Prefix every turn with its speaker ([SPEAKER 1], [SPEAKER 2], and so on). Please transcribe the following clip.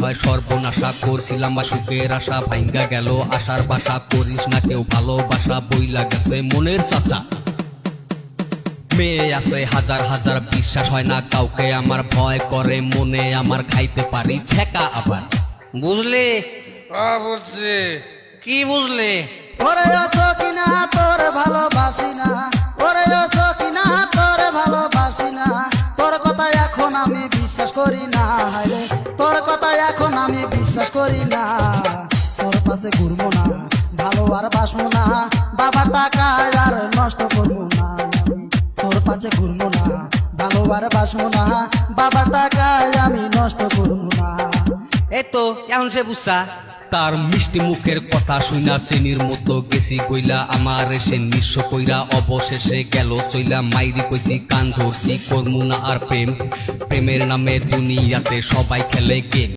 [SPEAKER 1] হয় সর্বনাশা করছিলাম বা সুখের আশা ভাঙ্গা গেল আশার বাসা করিস না কেউ ভালোবাসা বইলা গেছে মনের চাচা মেয়ে আছে হাজার হাজার বিশ্বাস হয় না কাউকে আমার ভয় করে মনে আমার খাইতে পারি ছেকা আবার বুঝলি
[SPEAKER 2] বুঝছি।
[SPEAKER 1] কি বুঝলি
[SPEAKER 3] ওরে আছো কিনা তোর ভালোবাসি না, ওরে আছো কিনা তোর ভালোবাসি না, তোর কথা এখন আমি বিশ্বাস করি না, হায়রে তোর কথা এখন আমি বিশ্বাস করি না। তোর পাশে ঘুরবো না, ভালো আর বাসবো না, বাবা টাকা আর নষ্ট করবো না। তোর পাশে ঘুরবো না, ভালো আর বাসবো না, বাবা টাকা আমি নষ্ট করবো না।
[SPEAKER 1] এই তো এখন সে বুঝছা তার মিষ্টি মুখের কথা শুনা চেনির মতো গেছি কইলা আমার এসে নিঃস্ব কইরা অবশেষে গেল চইলা মাইরি কইছি কান ধরছি করমু না আর প্রেমের নামে দুনিয়াতে সবাই খেলে গেম।